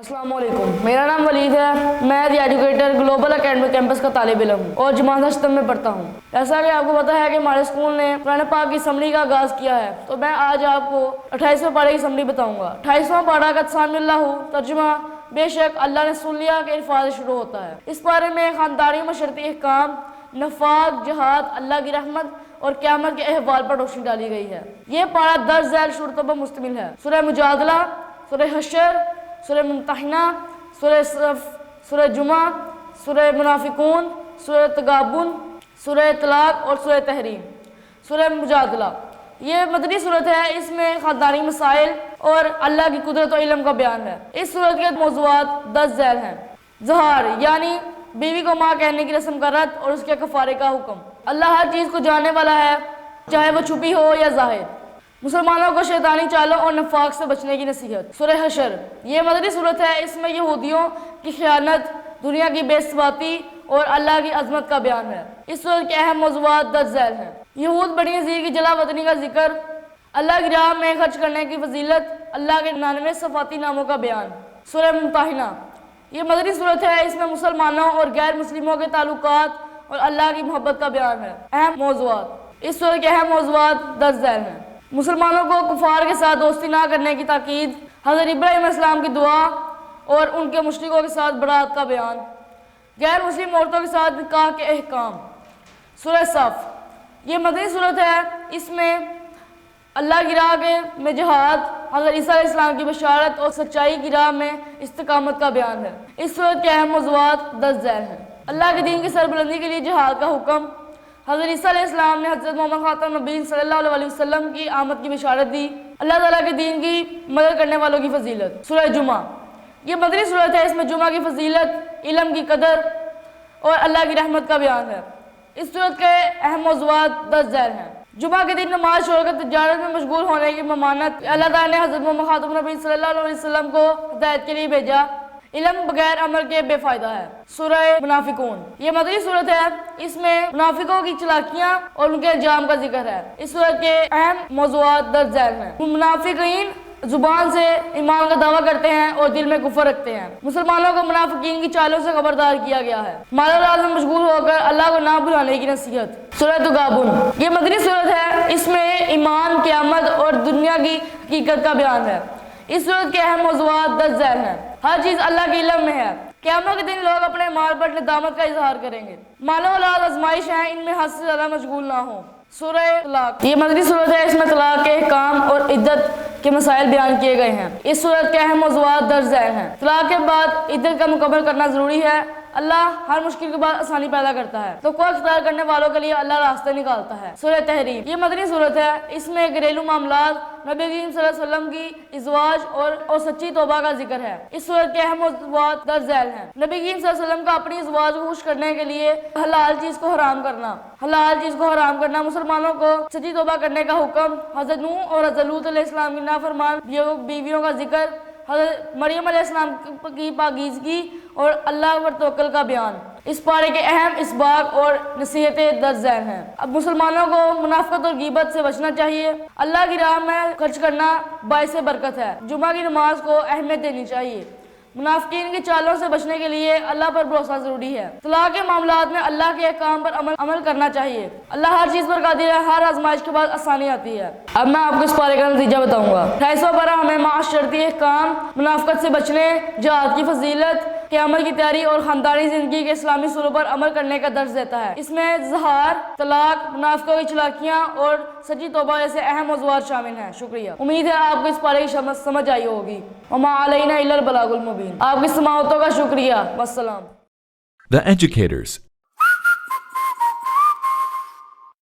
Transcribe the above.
السلام علیکم، میرا نام ولید ہے۔ میں دی ایجوکیٹر گلوبل اکیڈمی کیمپس کا طالب علم ہوں اور جماعت ستم میں پڑھتا ہوں۔ جیسا کہ آپ کو پتہ ہے کہ ہمارے اسکول نے قرآن پاک کی اسمبلی کا آغاز کیا ہے، تو میں آج آپ کو 28ویں پارے کی اسمبلی بتاؤں گا۔ 28واں پارہ قد سامع اللہ، ترجمہ بے شک اللہ نے سن لیا کے الفاظ شروع ہوتا ہے۔ اس پارے میں خاندانی مشرتی احکام، نفاق، جہاد، اللہ کی رحمت اور قیامت کے احوال پر روشنی ڈالی گئی ہے۔ یہ پارہ درج ذیل صورتوں پر مشتمل ہے: سورہ مجادلہ، سورہ حشر، سورہ ممتحنہ، سورہ صف، سورہ جمعہ، سورہ منافقون، سورہ تغابن، سورہ طلاق اور سورہ تحریم۔ سورہ مجادلہ یہ مدنی صورت ہے، اس میں خاندانی مسائل اور اللہ کی قدرت و علم کا بیان ہے۔ اس صورت کے موضوعات 10 ذیل ہیں: ظہار یعنی بیوی کو ماں کہنے کی رسم کا رد اور اس کے کفارے کا حکم۔ اللہ ہر چیز کو جاننے والا ہے، چاہے وہ چھپی ہو یا ظاہر۔ مسلمانوں کو شیطانی چالوں اور نفاق سے بچنے کی نصیحت۔ سورہ حشر یہ مدنی صورت ہے، اس میں یہودیوں کی خیانت، دنیا کی بے ثباتی اور اللہ کی عظمت کا بیان ہے۔ اس صورت کے اہم موضوعات 10 ذیل ہیں: یہود بنی نذیر کی جلا وطنی کا ذکر، اللہ کی راہ میں خرچ کرنے کی فضیلت، اللہ کے 99 صفاتی ناموں کا بیان۔ سورہ ممتحنہ یہ مدنی صورت ہے، اس میں مسلمانوں اور غیر مسلموں کے تعلقات اور اللہ کی محبت کا بیان ہے۔ اہم موضوعات: اس صورت کے اہم موضوعات 10 ذیل ہیں: مسلمانوں کو کفار کے ساتھ دوستی نہ کرنے کی تاکید، حضرت ابراہیم علیہ السلام کی دعا اور ان کے مشرکوں کے ساتھ برات کا بیان، غیر مسلم عورتوں کے ساتھ نکاح کے احکام۔ سورہ صف یہ مدنی صورت ہے، اس میں اللہ کی راہ میں جہاد، حضرت عیسیٰ علیہ السلام کی بشارت اور سچائی کی راہ میں استقامت کا بیان ہے۔ اس صورت کے اہم موضوعات 10 ذیل ہیں: اللہ کے دین کی سربلندی کے لیے جہاد کا حکم، حضرت عیسیٰ علیہ السلام نے حضرت محمد خاتم النبیین صلی اللہ علیہ وسلم کی آمد کی بشارت دی، اللہ تعالیٰ کے دین کی مدد کرنے والوں کی فضیلت۔ سورہ جمعہ یہ مدنی صورت ہے، اس میں جمعہ کی فضیلت، علم کی قدر اور اللہ کی رحمت کا بیان ہے۔ اس صورت کے اہم موضوعات 10 ذیل ہیں: جمعہ کے دن نماز چھوڑ کر تجارت میں مشغول ہونے کی ممانعت، اللہ تعالیٰ نے حضرت محمد خاتم النبیین صلی اللہ علیہ وسلم کو ہدایت کے لیے بھیجا، علم بغیر عمل کے بے فائدہ ہے۔ سورہ منافقون یہ مدنی صورت ہے، اس میں منافقوں کی چلاکیاں اور ان کے الزام کا ذکر ہے۔ اس صورت کے اہم موضوعات 10 ذیل ہیں: منافقین زبان سے ایمان کا دعویٰ کرتے ہیں اور دل میں کفر رکھتے ہیں، مسلمانوں کو منافقین کی چالوں سے خبردار کیا گیا ہے، مال و اولاد میں مشغول ہو کر اللہ کو نہ بھلانے کی نصیحت۔ سورہ تغابن یہ مدنی صورت ہے، اس میں ایمان، قیامت اور دنیا کی حقیقت کا بیان ہے۔ اس صورت کے اہم موضوعات 10 ذیل ہیں: ہر چیز اللہ کے علم میں ہے، قیامت کے دن لوگ اپنے مال پر ندامت کا اظہار کریں گے، مال و اولاد آزمائش ہیں، ان میں حد سے زیادہ مشغول نہ ہوں۔ سورہ طلاق یہ مدنی صورت ہے، اس میں طلاق کے احکام اور عدت کے مسائل بیان کیے گئے ہیں۔ اس صورت کے اہم موضوعات 10 ذیل ہیں: طلاق کے بعد عدت کا مکمل کرنا ضروری ہے، اللہ ہر مشکل کے بعد آسانی پیدا کرتا ہے، تو کوئی اختیار کرنے والوں کے لیے اللہ راستے نکالتا ہے۔ سورہ تحریم یہ مدنی صورت ہے، اس میں گھریلو معاملات، نبی کریم صلی اللہ علیہ وسلم کی ازواج اور سچی توبہ کا ذکر ہے۔ اس صورت کے اہم موضوعات 10 ذیل ہیں: نبی کریم صلی اللہ علیہ وسلم کا اپنی ازواج کو خوش کرنے کے لیے حلال چیز کو حرام کرنا، مسلمانوں کو سچی توبہ کرنے کا حکم، حضرت نوح اور حضرت لوط علیہ السلام کی نافرمان بیویوں کا ذکر، حضرت مریم علیہ السلام کی پاکیزگی اور اللہ پر توکل کا بیان۔ اس پارے کے اہم اسباق اور نصیحتیں 10 ذیل ہیں۔ اب مسلمانوں کو منافقت اور غیبت سے بچنا چاہیے، اللہ کی راہ میں خرچ کرنا باعث برکت ہے، جمعہ کی نماز کو اہمیت دینی چاہیے، منافقین کی چالوں سے بچنے کے لیے اللہ پر بھروسہ ضروری ہے، طلاق کے معاملات میں اللہ کے احکام پر عمل کرنا چاہیے، اللہ ہر چیز پر قادر ہے، ہر آزمائش کے بعد آسانی آتی ہے۔ اب میں آپ کو اس پارے کا نتیجہ بتاؤں گا۔ 28واں پارہ ہمیں معاشرتی احکام، منافقت سے بچنے، جہاد کی فضیلت، قیامت کی تیاری اور خاندانی زندگی کے اسلامی اصولوں پر عمل کرنے کا درس دیتا ہے۔ اس میں ظہار، طلاق، منافقوں کی چلاکیاں اور سچی توبہ جیسے اہم موضوعات شامل ہیں۔ شکریہ، امید ہے آپ کو اس پارے کی سمجھ آئی ہوگی۔ وما علینا الا البلاغ المبین۔ آپ کی سماعتوں کا شکریہ، والسلام۔ The Educators